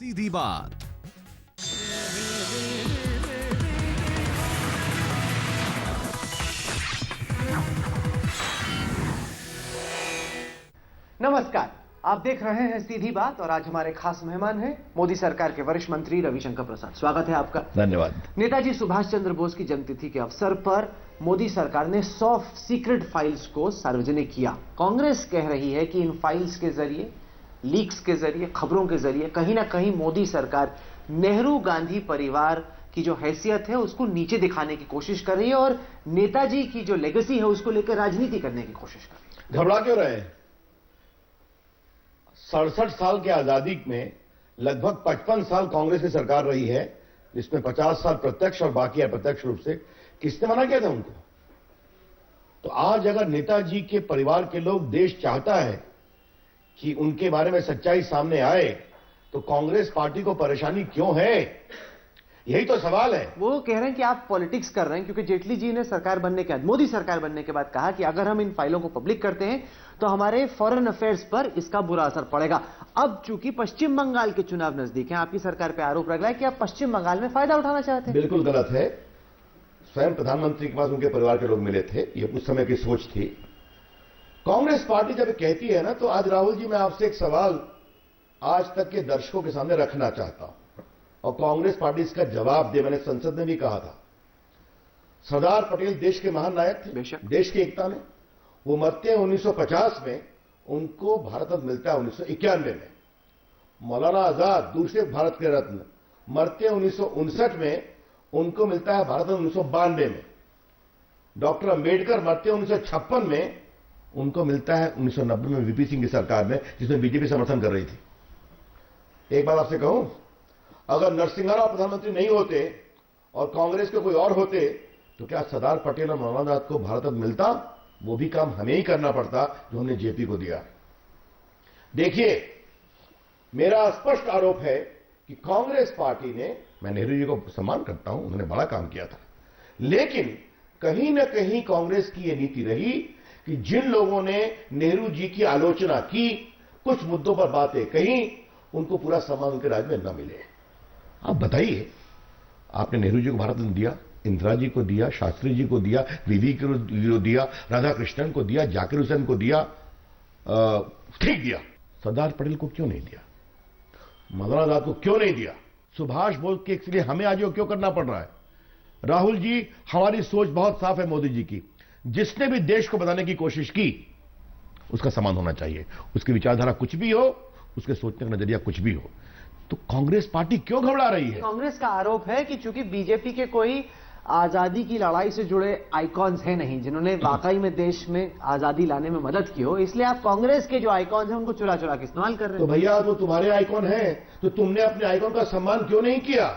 सीधी बात। नमस्कार, आप देख रहे हैं सीधी बात और आज हमारे खास मेहमान हैं मोदी सरकार के वरिष्ठ मंत्री रविशंकर प्रसाद। स्वागत है आपका। धन्यवाद। नेताजी सुभाष चंद्र बोस की जन्मतिथि के अवसर पर मोदी सरकार ने 100 सीक्रेट फाइल्स को सार्वजनिक किया। कांग्रेस कह रही है कि इन फाइल्स के जरिए, लीक्स के जरिए, खबरों के जरिए कहीं ना कहीं मोदी सरकार नेहरू गांधी परिवार की जो हैसियत है उसको नीचे दिखाने की कोशिश कर रही है और नेताजी की जो लेगेसी है उसको लेकर राजनीति करने की कोशिश कर रही है। घबरा क्यों रहे हैं? 67 साल की आजादी में लगभग 55 साल कांग्रेस की सरकार रही है, जिसमें 50 साल प्रत्यक्ष और बाकी अप्रत्यक्ष रूप से। किसने मना किया था उनको? तो आज अगर नेताजी के परिवार के लोग, देश चाहता है कि उनके बारे में सच्चाई सामने आए, तो कांग्रेस पार्टी को परेशानी क्यों है? यही तो सवाल है। वो कह रहे हैं कि आप पॉलिटिक्स कर रहे हैं क्योंकि जेटली जी ने सरकार बनने के बाद, मोदी सरकार बनने के बाद कहा कि अगर हम इन फाइलों को पब्लिक करते हैं तो हमारे फॉरेन अफेयर्स पर इसका बुरा असर पड़ेगा। अब चूंकि पश्चिम बंगाल के चुनाव नजदीक हैं, आपकी सरकार पे आरोप लग रहा है कि आप पश्चिम बंगाल में फायदा उठाना चाहते हैं। बिल्कुल गलत है। स्वयं प्रधानमंत्री के पास उनके परिवार के लोग मिले थे, ये उस समय की सोच थी। कांग्रेस पार्टी जब कहती है ना, तो आज राहुल जी, मैं आपसे एक सवाल आज तक के दर्शकों के सामने रखना चाहता हूं और कांग्रेस पार्टी इसका जवाब दे। मैंने संसद में भी कहा था, सरदार पटेल देश के महान नायक थे, देश की एकता में। वो मरते हैं 1950 में, उनको भारत रत्न मिलता है 1991 में। मौलाना आजाद, दूसरे भारत के रत्न, मरते हैं 1959 में, उनको मिलता है भारत रत्न 1992 में। डॉक्टर अंबेडकर मरते हैं 1956 में, उनको मिलता है 1990 में वीपी सिंह की सरकार में, जिसमें बीजेपी समर्थन कर रही थी। एक बात आपसे कहूं, अगर नरसिंह राव प्रधानमंत्री नहीं होते और कांग्रेस के कोई और होते, तो क्या सरदार पटेल और मौलाना आजाद को भारत रत्न मिलता? वो भी काम हमें ही करना पड़ता जो हमने जेपी को दिया। देखिए, मेरा स्पष्ट आरोप है कि कांग्रेस पार्टी ने, मैं नेहरू जी को सम्मान करता हूं, उन्होंने बड़ा काम किया था, लेकिन कहीं ना कहीं कांग्रेस की यह नीति रही कि जिन लोगों ने नेहरू जी की आलोचना की, कुछ मुद्दों पर बातें कही, उनको पूरा सम्मान उनके राज में न मिले। आप बताइए, आपने नेहरू जी को भारत रत्न दिया, इंदिरा जी को दिया, शास्त्री जी को दिया, वीवी को दिया, राधा कृष्णन को दिया, जाकिर हुसैन को दिया, ठीक दिया। सरदार पटेल को क्यों नहीं दिया? मौलाना आजाद को क्यों नहीं दिया? सुभाष बोस के इसलिए हमें आज क्यों करना पड़ रहा है? राहुल जी, हमारी सोच बहुत साफ है मोदी जी की। जिसने भी देश को बताने की कोशिश की, उसका सम्मान होना चाहिए। उसकी विचारधारा कुछ भी हो, उसके सोचने का नजरिया कुछ भी हो। तो कांग्रेस पार्टी क्यों घबरा रही है? कांग्रेस का आरोप है कि चूंकि बीजेपी के कोई आजादी की लड़ाई से जुड़े आइकॉन्स हैं नहीं, जिन्होंने वाकई में देश में आजादी लाने में मदद की हो, इसलिए आप कांग्रेस के जो आइकॉन्स हैं उनको चुरा चुरा के इस्तेमाल कर रहे हैं। तो भैया, तो तुम्हारे आइकॉन हैं, तो तुमने अपने आइकॉन का सम्मान क्यों नहीं किया?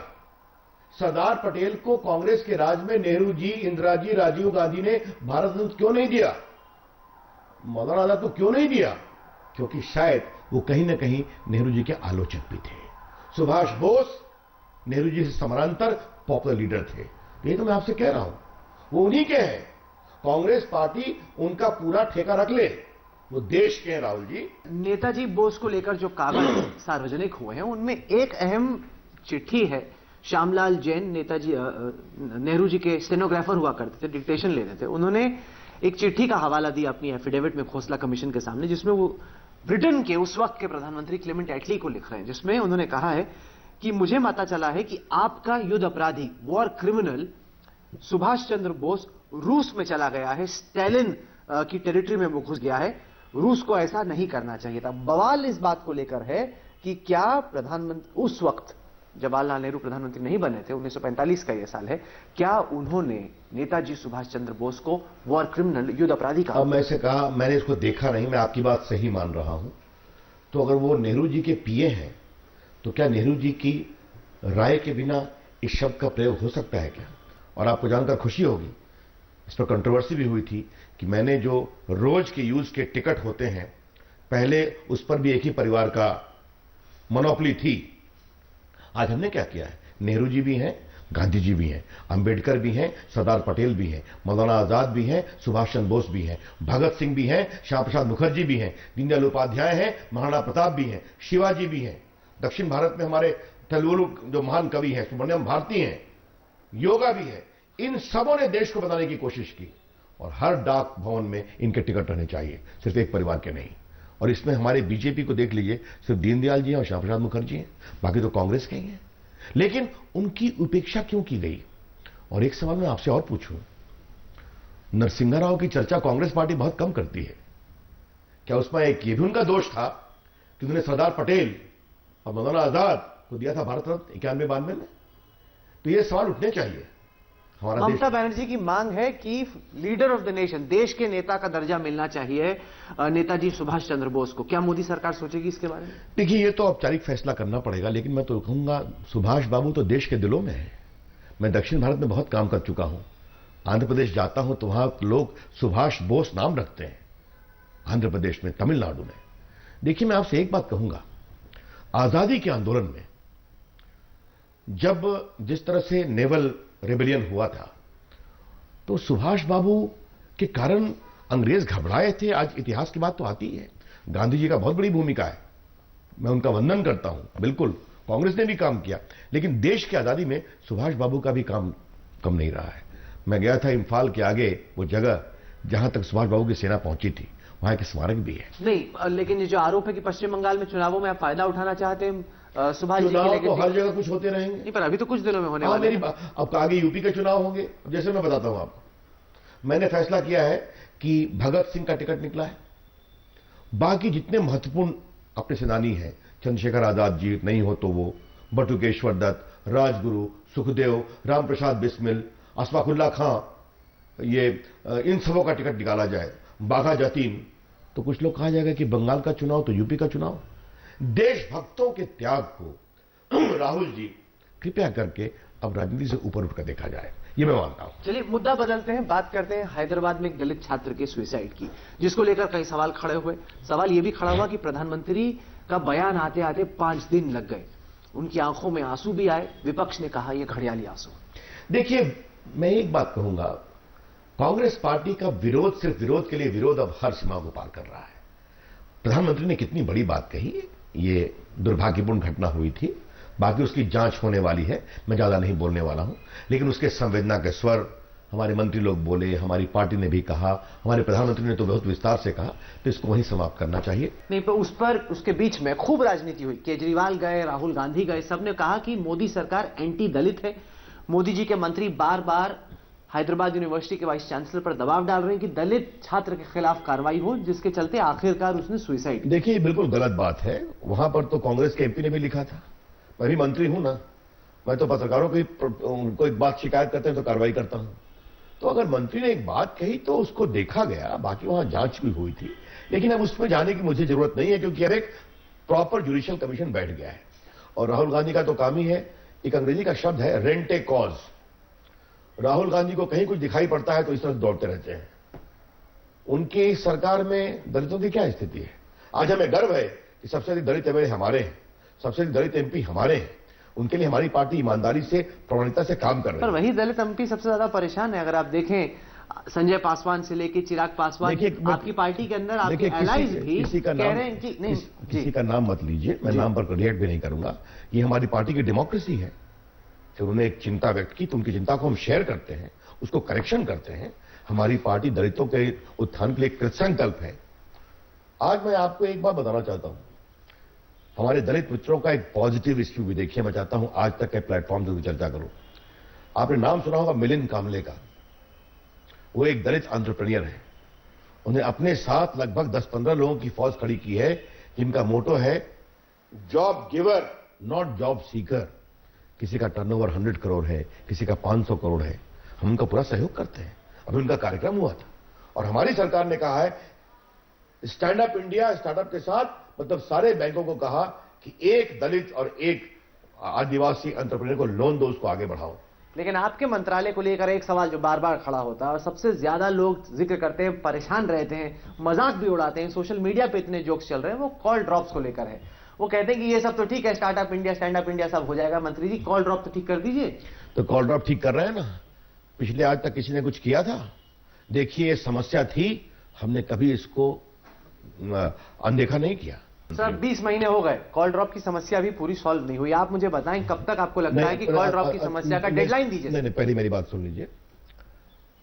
सरदार पटेल को कांग्रेस के राज में नेहरू जी, इंदिरा जी, राजीव गांधी ने भारत रत्न क्यों नहीं दिया? मौलाना आजाद को क्यों नहीं दिया? क्योंकि शायद वो कहीं ना कहीं नेहरू जी के आलोचक भी थे। सुभाष बोस नेहरू जी से समानांतर पॉपुलर लीडर थे। ये तो मैं आपसे कह रहा हूं, वो उन्हीं के हैं। कांग्रेस पार्टी उनका पूरा ठेका रख ले, वो देश के हैं। राहुल जी, नेताजी बोस को लेकर जो कागज सार्वजनिक हुए हैं उनमें एक अहम चिट्ठी है। श्यामलाल जैन, नेताजी नेहरू जी के स्टेनोग्राफर हुआ करते थे, डिक्टेशन लेते थे, उन्होंने एक चिट्ठी का हवाला दिया अपनी एफिडेविट में खोसला कमीशन के सामने, जिसमें वो ब्रिटेन के उस वक्त के प्रधानमंत्री क्लेमेंट एटली को लिख रहे हैं, जिसमें उन्होंने कहा है कि मुझे पता चला है कि आपका युद्ध अपराधी, वॉर क्रिमिनल सुभाष चंद्र बोस रूस में चला गया है, स्टालिन की टेरिटरी में वो घुस गया है। रूस को ऐसा नहीं करना चाहिए था। बवाल इस बात को लेकर है कि क्या प्रधानमंत्री उस वक्त, जवाहरलाल नेहरू प्रधानमंत्री नहीं बने थे, 1945 का यह साल है, क्या उन्होंने नेताजी सुभाष चंद्र बोस को वॉर क्रिमिनल, युद्ध अपराधी कहा? अब मैं से कहा, मैंने इसको देखा नहीं, मैं आपकी बात सही मान रहा हूं। तो अगर वो नेहरू जी के पीए हैं, तो क्या नेहरू जी की राय के बिना इस शब्द का प्रयोग हो सकता है क्या? और आपको जानकर खुशी होगी, इस पर कंट्रोवर्सी भी हुई थी कि मैंने जो रोज के यूज के टिकट होते हैं, पहले उस पर भी एक ही परिवार का मोनोपोली थी। आज हमने क्या किया है? नेहरू जी भी हैं, गांधी जी भी हैं, अंबेडकर भी हैं, सरदार पटेल भी हैं, मौलाना आजाद भी हैं, सुभाष चंद्र बोस भी हैं, भगत सिंह भी हैं, श्याम प्रसाद मुखर्जी भी हैं, दीनदयाल उपाध्याय हैं, महाराणा प्रताप भी हैं, शिवाजी भी हैं। दक्षिण भारत में हमारे तेलुगु जो महान कवि हैं, सुब्रमण्यम भारती हैं, योगा भी है। इन सबों ने देश को बताने की कोशिश की और हर डाक भवन में इनके टिकट रहने चाहिए, सिर्फ एक परिवार के नहीं। और इसमें हमारे बीजेपी को देख लीजिए, सिर्फ दीनदयाल जी हैं और श्यामा प्रसाद मुखर्जी हैं, बाकी तो कांग्रेस के ही हैं। लेकिन उनकी उपेक्षा क्यों की गई? और एक सवाल मैं आपसे और पूछूं, नरसिंहा राव की चर्चा कांग्रेस पार्टी बहुत कम करती है। क्या उसमें एक ये भी उनका दोष था कि उन्होंने सरदार पटेल और मौलाना आजाद को दिया था भारत रत्न 91-92 में? तो ये सवाल उठने चाहिए। हमारा ममता बनर्जी की मांग है कि लीडर ऑफ द नेशन, देश के नेता का दर्जा मिलना चाहिए नेताजी सुभाष चंद्र बोस को। क्या मोदी सरकार सोचेगी इसके बारे में? देखिए, ये तो औपचारिक फैसला करना पड़ेगा, लेकिन मैं तो कहूंगा सुभाष बाबू तो देश के दिलों में है। मैं दक्षिण भारत में बहुत काम कर चुका हूं। आंध्र प्रदेश जाता हूं तो वहां लोग सुभाष बोस नाम रखते हैं, आंध्र प्रदेश में, तमिलनाडु में। देखिए, मैं आपसे एक बात कहूंगा, आजादी के आंदोलन में जब जिस तरह से नेवल रेबेलियन हुआ था, तो सुभाष बाबू के कारण अंग्रेज घबराए थे। आज इतिहास की बात तो आती है, गांधी जी का बहुत बड़ी भूमिका है, मैं उनका वंदन करता हूं। बिल्कुल, कांग्रेस ने भी काम किया, लेकिन देश की आजादी में सुभाष बाबू का भी काम कम नहीं रहा है। मैं गया था इम्फाल के आगे, वो जगह जहां तक सुभाष बाबू की सेना पहुंची थी, वहां एक स्मारक भी है। नहीं, लेकिन ये जो आरोप है कि पश्चिम बंगाल में चुनावों में आप फायदा उठाना चाहते हैं सुभाष जी चुनाव के, तो हर जगह कुछ होते रहेंगे। नहीं, पर अभी तो कुछ दिनों में होने वाले हैं। अब आगे यूपी के चुनाव होंगे। जैसे मैं बताता हूं आपको, मैंने फैसला किया है कि भगत सिंह का टिकट निकला है, बाकी जितने महत्वपूर्ण अपने सेनानी हैं, चंद्रशेखर आजाद जी नहीं हो तो वो, बटुकेश्वर दत्त, राजगुरु, सुखदेव, राम प्रसाद बिस्मिल, अशफाकुल्ला खां, ये इन सबों का टिकट निकाला जाए, बाघा जतीन। तो कुछ लोग कहा जाएगा कि बंगाल का चुनाव तो यूपी का चुनाव। देशभक्तों के त्याग को राहुल जी कृपया करके अब राजनीति से ऊपर उठकर देखा जाए, ये मैं मानता हूं। चलिए, मुद्दा बदलते हैं, बात करते हैं हैदराबाद में एक दलित छात्र के सुसाइड की, जिसको लेकर कई सवाल खड़े हुए। सवाल यह भी खड़ा हुआ कि प्रधानमंत्री का बयान आते आते 5 दिन लग गए, उनकी आंखों में आंसू भी आए। विपक्ष ने कहा यह घड़ियाली आंसू। देखिए, मैं एक बात कहूंगा, कांग्रेस पार्टी का विरोध सिर्फ विरोध के लिए विरोध अब हर सीमा को पार कर रहा है। प्रधानमंत्री ने कितनी बड़ी बात कही, ये दुर्भाग्यपूर्ण घटना हुई थी, बाकी उसकी जांच होने वाली है, मैं ज्यादा नहीं बोलने वाला हूं। लेकिन उसके संवेदना के स्वर हमारे मंत्री लोग बोले, हमारी पार्टी ने भी कहा, हमारे प्रधानमंत्री ने तो बहुत विस्तार से कहा, तो इसको वहीं समाप्त करना चाहिए। नहीं, पर उस पर उसके बीच में खूब राजनीति हुई। केजरीवाल गए, राहुल गांधी गए, सबने कहा कि मोदी सरकार एंटी दलित है। मोदी जी के मंत्री बार बार हैदराबाद यूनिवर्सिटी के वाइस चांसलर पर दबाव डाल रहे हैं कि दलित छात्र के खिलाफ कार्रवाई हो, जिसके चलते आखिरकार उसने सुसाइड। देखिए, बिल्कुल गलत बात है। वहां पर तो कांग्रेस के एमपी ने भी लिखा था, मैं भी मंत्री हूं ना, मैं तो पत्रकारों की कोई बात शिकायत करते हैं तो कार्रवाई करता हूं। तो अगर मंत्री ने एक बात कही तो उसको देखा गया, बाकी वहां जांच भी हुई थी। लेकिन अब उसमें जाने की मुझे जरूरत नहीं है, क्योंकि अब एक प्रॉपर जुडिशियल कमीशन बैठ गया है। और राहुल गांधी का तो काम ही है, एक अंग्रेजी का शब्द है rent a cause. Rahul Gandhi को कहीं कुछ दिखाई पड़ता है तो इस तरह दौड़ते रहते हैं। उनकी सरकार में दलितों की क्या स्थिति है? आज हमें गर्व है कि सबसे अधिक दलित एमएलए हमारे हैं, सबसे अधिक दलित एमपी हमारे हैं। उनके लिए हमारी पार्टी ईमानदारी से, प्रामाणिकता से काम कर रही है। पर वही दलित एमपी सबसे ज्यादा परेशान है। अगर आप देखें, संजय पासवान से लेकर चिराग पासवान, आपकी पार्टी के अंदर आपके एलाइज भी कह रहे हैं कि नहीं, किसी का नाम मत लीजिए, मैं नाम पर रिएक्ट भी नहीं करूंगा। ये हमारी पार्टी की डेमोक्रेसी है। जब उन्होंने एक चिंता व्यक्त की तो उनकी चिंता को हम शेयर करते हैं, उसको करेक्शन करते हैं। हमारी पार्टी दलितों के उत्थान के लिए कृतसंकल्प है। आज मैं आपको एक बात बताना चाहता हूं, हमारे दलित मित्रों का एक पॉजिटिव इश्यू भी देखिए, मैं चाहता हूं आज तक के प्लेटफॉर्म से चर्चा करूं। आपने नाम सुना होगा मिलिंद कामले का। वो एक दलित एंटरप्रेन्योर है। उन्हें अपने साथ लगभग 10-15 लोगों की फौज खड़ी की है, जिनका मोटो है job giver not job seeker. किसी का टर्नओवर 100 करोड़ है, किसी का 500 करोड़ है, हम उनका पूरा सहयोग करते हैं। अभी उनका कार्यक्रम हुआ था और हमारी सरकार ने कहा है स्टैंड अप इंडिया स्टार्टअप के साथ, मतलब सारे बैंकों को कहा कि एक दलित और एक आदिवासी एंटरप्रेन्योर को लोन दो, उसको आगे बढ़ाओ। लेकिन आपके मंत्रालय को लेकर एक सवाल जो बार बार खड़ा होता है और सबसे ज्यादा लोग जिक्र करते हैं, परेशान रहते हैं, मजाक भी उड़ाते हैं, सोशल मीडिया पे इतने जोक्स चल रहे हैं, वो कॉल ड्रॉप्स को लेकर है। वो कहते हैं कि ये सब तो ठीक है, startup India, stand up India सब हो जाएगा, मंत्री जी कॉल ड्रॉप तो ठीक कर दीजिए। तो कॉल ड्रॉप ठीक कर रहे हैं ना, पिछले आज तक किसी ने कुछ किया था? देखिए, ये समस्या थी, हमने कभी इसको अनदेखा नहीं किया। सर 20 महीने हो गए, कॉल ड्रॉप की समस्या भी पूरी सॉल्व नहीं हुई। आप मुझे बताएं कब तक आपको लगता है कि कॉल ड्रॉप की समस्या का डेडलाइन दीजिए। नहीं, पहले मेरी बात सुन लीजिए।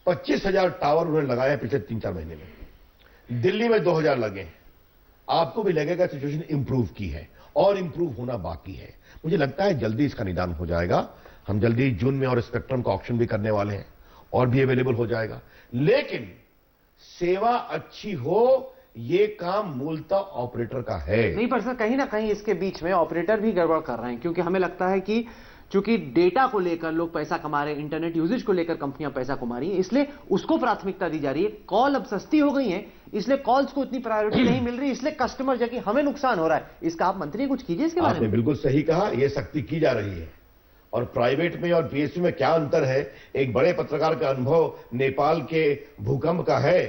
25,000 टावर उन्होंने लगाया पिछले 3-4 महीने में। दिल्ली में 2,000 लगे। आपको भी लगेगा सिचुएशन इंप्रूव की है और इंप्रूव होना बाकी है। मुझे लगता है जल्दी इसका निदान हो जाएगा। हम जल्दी जून में और स्पेक्ट्रम का ऑक्शन भी करने वाले हैं और भी अवेलेबल हो जाएगा। लेकिन सेवा अच्छी हो, ये काम मूलतः ऑपरेटर का है। नहीं, पर सर कहीं ना कहीं इसके बीच में ऑपरेटर भी गड़बड़ कर रहे हैं, क्योंकि हमें लगता है कि चूंकि डेटा को लेकर लोग पैसा कमा रहे हैं, इंटरनेट यूजेज को लेकर कंपनियां पैसा कमा रही हैं, इसलिए उसको प्राथमिकता दी जा रही है। कॉल अब सस्ती हो गई है, इसलिए कॉल्स को इतनी प्रायोरिटी नहीं मिल रही, इसलिए कस्टमर जबकि हमें नुकसान हो रहा है। इसका आप मंत्री कुछ कीजिए इसके बारे में। आपने बिल्कुल सही कहा, यह सख्ती की जा रही है। और प्राइवेट में और पीएसयू में क्या अंतर है? एक बड़े पत्रकार का अनुभव नेपाल के भूकंप का है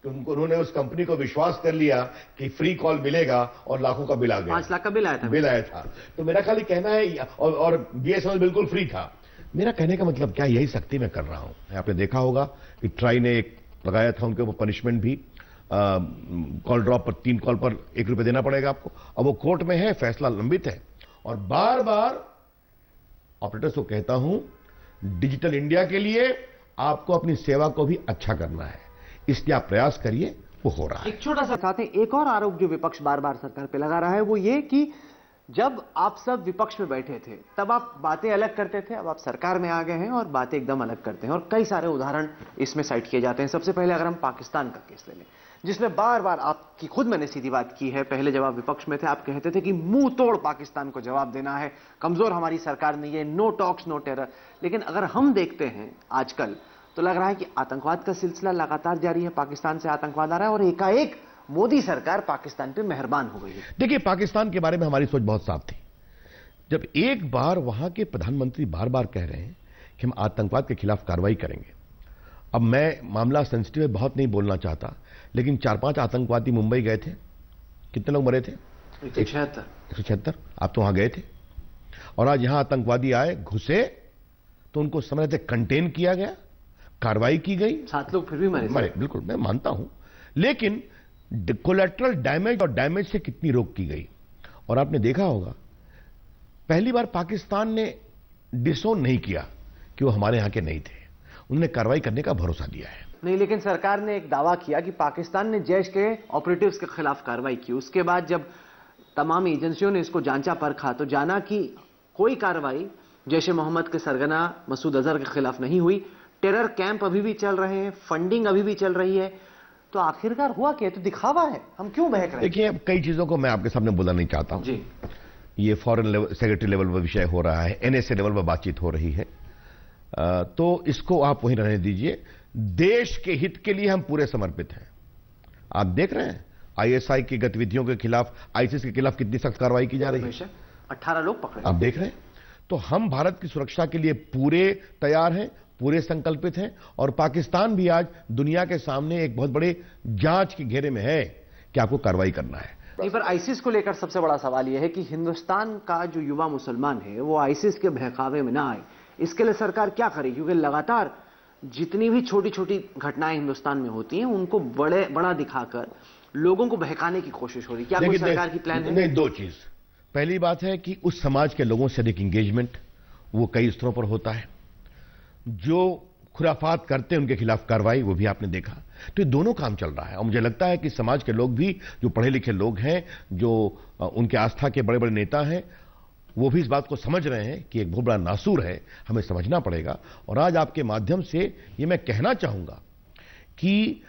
कि उन्होंने उस कंपनी को विश्वास कर लिया कि फ्री कॉल मिलेगा और लाखों का बिल आ गया। 5 लाख का बिल आया था। तो मेरा खाली कहना है, और बीएसएनएल बिल्कुल फ्री था। मेरा कहने का मतलब क्या, यही सख्ती मैं कर रहा हूं। आपने देखा होगा कि ट्राई ने एक लगाया था उनके ऊपर पनिशमेंट भी, कॉल ड्रॉप पर 3 कॉल पर 1 रुपये देना पड़ेगा आपको। अब वो कोर्ट में है, फैसला लंबित है। और बार बार ऑपरेटर्स को कहता हूं, डिजिटल इंडिया के लिए आपको अपनी सेवा को भी अच्छा करना है, इसलिए आप प्रयास करिए, वो हो रहा है। एक छोटा सा साथ में एक और आरोप जो विपक्ष बार बार सरकार पे लगा रहा है, वो ये कि जब आप सब विपक्ष में बैठे थे तब आप बातें अलग करते थे, अब आप सरकार में आ गए हैं और बातें एकदम अलग करते हैं। और कई सारे उदाहरण इसमें साइट किए जाते हैं। सबसे पहले अगर हम पाकिस्तान का केस ले लें, जिसमें बार बार आपकी खुद मैंने सीधी बात की है, पहले जब आप विपक्ष में थे आप कहते थे कि मुंह तोड़ पाकिस्तान को जवाब देना है, कमजोर हमारी सरकार नहीं है, नो टॉक्स नो टेरर। लेकिन अगर हम देखते हैं आजकल तो लग रहा है कि आतंकवाद का सिलसिला लगातार जारी है, पाकिस्तान से आतंकवाद आ रहा है और एकाएक मोदी सरकार पाकिस्तान पे मेहरबान हो गई है। देखिए, पाकिस्तान के बारे में हमारी सोच बहुत साफ थी। जब एक बार वहां के प्रधानमंत्री बार बार कह रहे हैं कि हम आतंकवाद के खिलाफ कार्रवाई करेंगे। अब मैं मामला सेंसिटिव है, बहुत नहीं बोलना चाहता, लेकिन 4-5 आतंकवादी मुंबई गए थे। कितने लोग मरे थे? 176। आप तो वहां गए थे। और आज यहां आतंकवादी आए, घुसे, तो उनको समझ से कंटेन किया गया, कार्रवाई की गई। 7 लोग फिर भी मरे। बिल्कुल, मैं मानता हूं, लेकिन कोलैटरल डैमेज और डैमेज से कितनी रोक की गई। और आपने देखा होगा, पहली बार पाकिस्तान ने डिसोन नहीं किया कि वो हमारे यहां के नहीं थे, उन्होंने कार्रवाई करने का भरोसा दिया है। नहीं, लेकिन सरकार ने एक दावा किया कि पाकिस्तान ने जैश के ऑपरेटिव्स के खिलाफ कार्रवाई की। उसके बाद जब तमाम एजेंसियों ने इसको जांचा परखा तो जाना कि कोई कार्रवाई जैश ए मोहम्मद के सरगना मसूद अजहर के खिलाफ नहीं हुई। टेरर कैंप अभी भी चल रहे हैं, फंडिंग अभी भी चल रही है। तो आखिरकार हुआ क्या? तो दिखावा है, हम क्यों बहक रहे हैं? देखिए, कई चीजों को मैं आपके सामने बोलना नहीं चाहता हूं जी। ये फॉरेन सेक्रेटरी लेवल पर विषय हो रहा है, एनएसए लेवल पर बातचीत हो रही है, तो इसको आप वहीं रहने दीजिए। देश के हित के लिए हम पूरे समर्पित हैं। आप देख रहे हैं आईएसआई की गतिविधियों के खिलाफ, आईसिस के खिलाफ कितनी सख्त कार्रवाई की जा रही है। 18 लोग पकड़े, आप देख रहे हैं। तो हम भारत की सुरक्षा के लिए पूरे तैयार हैं, पूरे संकल्पित हैं। और पाकिस्तान भी आज दुनिया के सामने एक बहुत बड़े जांच के घेरे में है कि आपको कार्रवाई करना है। नहीं, पर आईसिस को लेकर सबसे बड़ा सवाल यह है कि हिंदुस्तान का जो युवा मुसलमान है वो आईसिस के बहकावे में ना आए, इसके लिए सरकार क्या करे? क्योंकि लगातार जितनी भी छोटी छोटी घटनाएं हिंदुस्तान में होती हैं उनको बड़ा दिखाकर लोगों को बहकाने की कोशिश हो रही है। क्या कोई सरकार की प्लान है? नहीं, 2 चीज। पहली बात है कि उस समाज के लोगों से अधिक इंगेजमेंट वो कई स्तरों पर होता है। जो खुराफात करते हैं उनके खिलाफ कार्रवाई, वो भी आपने देखा। तो ये दोनों काम चल रहा है। और मुझे लगता है कि समाज के लोग भी, जो पढ़े लिखे लोग हैं, जो उनके आस्था के बड़े बड़े नेता हैं, वो भी इस बात को समझ रहे हैं कि एक बहुत बड़ा नासूर है, हमें समझना पड़ेगा। और आज आपके माध्यम से ये मैं कहना चाहूंगा कि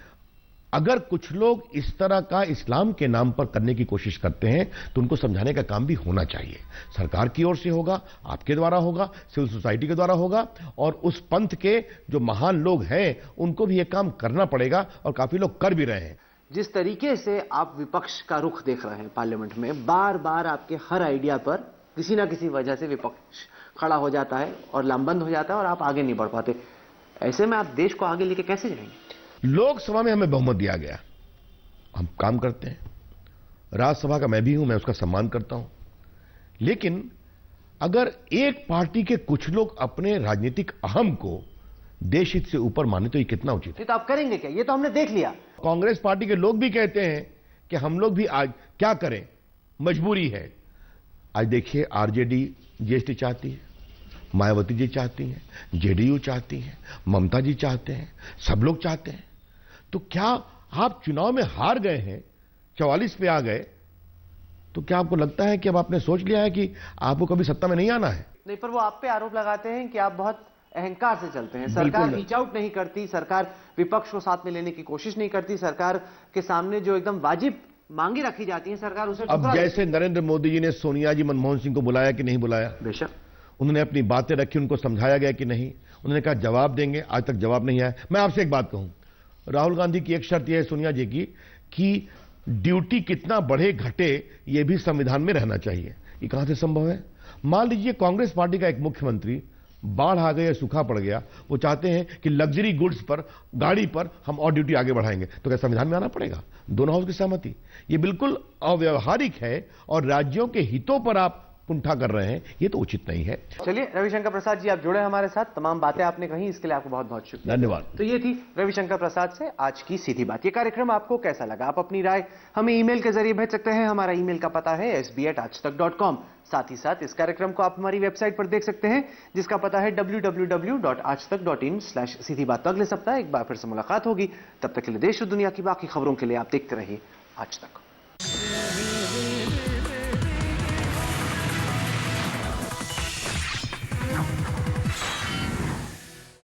अगर कुछ लोग इस तरह का इस्लाम के नाम पर करने की कोशिश करते हैं तो उनको समझाने का काम भी होना चाहिए। सरकार की ओर से होगा, आपके द्वारा होगा, सिविल सोसाइटी के द्वारा होगा, और उस पंथ के जो महान लोग हैं उनको भी यह काम करना पड़ेगा, और काफी लोग कर भी रहे हैं। जिस तरीके से आप विपक्ष का रुख देख रहे हैं पार्लियामेंट में, बार बार आपके हर आइडिया पर किसी ना किसी वजह से विपक्ष खड़ा हो जाता है और लामबंद हो जाता है और आप आगे नहीं बढ़ पाते। ऐसे में आप देश को आगे लेके कैसे जाएंगे? लोकसभा में हमें बहुमत दिया गया, हम काम करते हैं। राज्यसभा का मैं भी हूं, मैं उसका सम्मान करता हूं। लेकिन अगर एक पार्टी के कुछ लोग अपने राजनीतिक अहम को देश हित से ऊपर माने तो ये कितना उचित है? तो आप करेंगे क्या? ये तो हमने देख लिया। कांग्रेस पार्टी के लोग भी कहते हैं कि हम लोग भी आज क्या करें, मजबूरी है। आज देखिए आरजेडी जीएसटी चाहती है, मायावती जी चाहती हैं, जेडीयू चाहती है, ममता जी चाहते हैं, सब लोग चाहते हैं। तो क्या आप चुनाव में हार गए हैं, 44 पे आ गए, तो क्या आपको लगता है कि अब आपने सोच लिया है कि आपको कभी सत्ता में नहीं आना है? नहीं, पर वो आप पे आरोप लगाते हैं कि आप बहुत अहंकार से चलते हैं। सरकार रीच आउट नहीं करती, सरकार विपक्ष को साथ में लेने की कोशिश नहीं करती, सरकार के सामने जो एकदम वाजिब मांगे रखी जाती हैं सरकार उसे अब जैसे नरेंद्र मोदी जी ने सोनिया जी मनमोहन सिंह को बुलाया कि नहीं बुलाया, बेशक उन्होंने अपनी बातें रखी, उनको समझाया गया कि नहीं, उन्होंने कहा जवाब देंगे, आज तक जवाब नहीं आया। मैं आपसे एक बात कहूं, राहुल गांधी की एक शर्त यह है सोनिया जी की कि ड्यूटी कितना बढ़े घटे यह भी संविधान में रहना चाहिए। ये कहां से संभव है? मान लीजिए कांग्रेस पार्टी का एक मुख्यमंत्री बाढ़ आ गई या सूखा पड़ गया, वो चाहते हैं कि लग्जरी गुड्स पर, गाड़ी पर हम और ड्यूटी आगे बढ़ाएंगे, तो क्या संविधान में आना पड़ेगा? दोनों हाउस की सहमति। ये बिल्कुल अव्यवहारिक है और राज्यों के हितों पर आप कुंठा कर रहे हैं, ये तो उचित नहीं है। चलिए रविशंकर प्रसाद जी, आप जुड़े हमारे साथ, तमाम बातें आपने कही, इसके लिए आपको बहुत बहुत शुक्रिया। धन्यवाद। तो ये थी रविशंकर प्रसाद से आज की सीधी बात। ये कार्यक्रम आपको कैसा लगा? आप अपनी राय हमें ईमेल के जरिए भेज सकते हैं। हमारा ईमेल का पता है sb@aajtak.com। साथ ही साथ इस कार्यक्रम को आप हमारी वेबसाइट पर देख सकते हैं, जिसका पता है www.aajtak.in/सीधी बात। तो अगले सप्ताह एक बार फिर से मुलाकात होगी। तब तक के लिए देश और दुनिया की बाकी खबरों के लिए आप देखते रहिए आज तक।